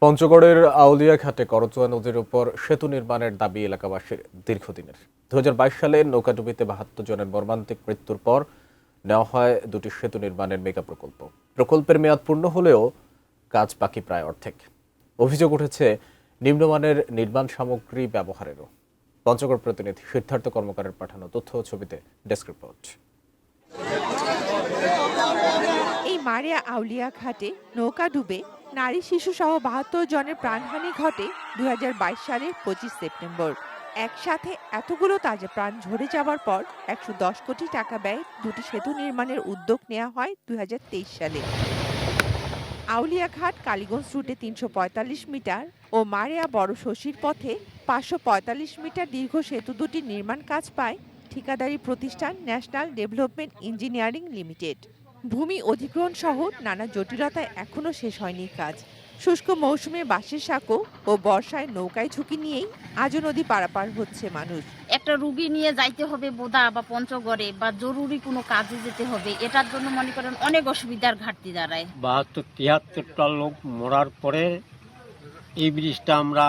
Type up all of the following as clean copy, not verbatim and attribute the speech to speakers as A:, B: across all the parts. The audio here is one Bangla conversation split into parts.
A: পঞ্চগড়ের আউলিয়াঘাটে করতোয়া নদীর উপর সেতু নির্মাণের দাবি এলাকাবাসীর দীর্ঘদিনের। 2022 সালে নৌকাডুবিতে 72 জনের মর্মান্তিক মৃত্যুর পর নেওয়া হয় দুটি সেতু নির্মাণের মেগা প্রকল্পের মেয়াদ পূর্ণ হলেও কাজ বাকি প্রায় অর্ধেক। অভিযোগ উঠেছে নিম্নমানের নির্মাণ সামগ্রী ব্যবহারেরও। পঞ্চগড় প্রতিনিধি সিদ্ধার্থ কর্মকারের পাঠানো তথ্য ও ছবিতে ডেস্ক রিপোর্ট।
B: এই মারিয়া আউলিয়া ঘাটে নৌকা ডুবে নারী শিশু সহ 72 জনের প্রাণহানি ঘটে 2022 সালের 25 সেপ্টেম্বর। একসাথে এতগুলো তাজা প্রাণ ঝরে যাওয়ার পর 110 কোটি টাকা ব্যয়ে দুটি সেতু নির্মাণের উদ্যোগ নেওয়া হয় 2023 সালে। আউলিয়াঘাট কালীগঞ্জ রুটে 345 মিটার ও মারিয়া বড় শশীর পথে 545 মিটার দীর্ঘ সেতু দুটি নির্মাণ কাজ পায় ঠিকাদারি প্রতিষ্ঠান ন্যাশনাল ডেভেলপমেন্ট ইঞ্জিনিয়ারিং লিমিটেড। ভূমি অধিগ্রহণ সহ নানা জটিলতায় এখনো শেষ হয়নি কাজ। শুষ্ক মৌসুমে বাঁশের সাঁকো ও বর্ষায় নৌকায় ঝুঁকি নিয়েই আজও নদী পারাপার হচ্ছে মানুষ।
C: একটা রুগী নিয়ে যাইতে হবে বোদা বা পঞ্চগড়ে বা জরুরি কোনো কাজে যেতে হবে, এটার জন্য মনে করেন অনেক অসুবিধার ঘাটতি দাঁড়ায়।
D: 72-73টা লোক মরার পরে এই ব্রিজটা আমরা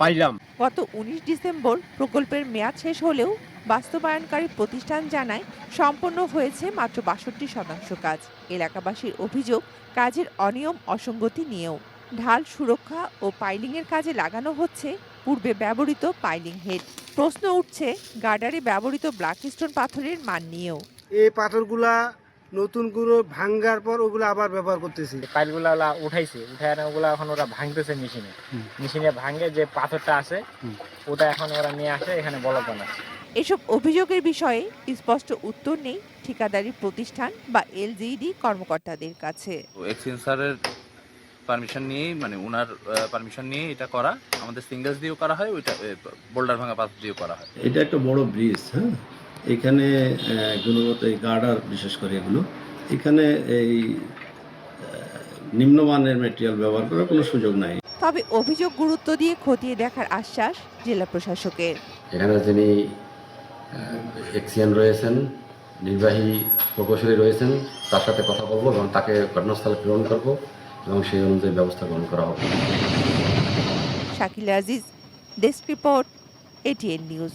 D: পাইলাম।
B: গত 19 ডিসেম্বর প্রকল্পের মেয়াদ শেষ হলেও বাস্তবায়নকারী প্রতিষ্ঠান জানায় সম্পন্ন হয়েছে মাত্র 62% কাজ। এলাকাবাসীর অভিযোগ কাজের অনিয়ম অসঙ্গতি নিয়েও। ঢাল সুরক্ষা ও পাইলিংয়ের কাজে লাগানো হচ্ছে পূর্বে ব্যবহৃত পাইলিং হেড। প্রশ্ন উঠছে গার্ডারে ব্যবহৃত ব্ল্যাকস্টোন পাথরের মান নিয়েও।
E: এই পাথরগুলা নতুন করে ভাঙ্গার পর ওগুলো আবার ব্যবহার করতেছি।
F: পাইলগুলা উঠাইছে, উঠায় ওগুলা এখন ওরা ভাঙতেছে মেশিনে ভাঙে যে পাথরটা আছে ওটা এখন ওরা নিয়ে আসে এখানে বলক বানাচ্ছে।
B: এসব অভিযোগের বিষয়ে স্পষ্ট উত্তর নেই ঠিকাদারি প্রতিষ্ঠান বা এলজিইডি কর্মকর্তাদের কাছে।
G: এক্সচেঞ্জারের পারমিশন নিয়েই ওনার পারমিশন নিয়ে এটা করা, আমাদের সিঙ্গেলস দিয়েও করা হয়, ওইটা বোল্ডার ভাঙা পাথর দিয়েও করা হয়।
H: এটা একটা বড় ব্রিজ, হ্যাঁ, এখানে গুণগত এই গার্ডার বিশেষ করে এগুলো এখানে এই নিম্নমানের ম্যাটেরিয়াল ব্যবহার করার কোনো সুযোগ নাই।
B: তবে অভিযোগ গুরুত্ব দিয়ে খতিয়ে দেখার আশ্বাস জেলা প্রশাসকের।
I: এখানে যিনি এক্সিয়ান রয়েছেন, নির্বাহী প্রকৌশলী রয়েছেন, তার সাথে কথা বলবো এবং তাকে ঘটনাস্থলে প্রেরণ করবো এবং সেই অনুযায়ী ব্যবস্থা গ্রহণ করা হবে।
B: Shakila Aziz, desk report, ATN news.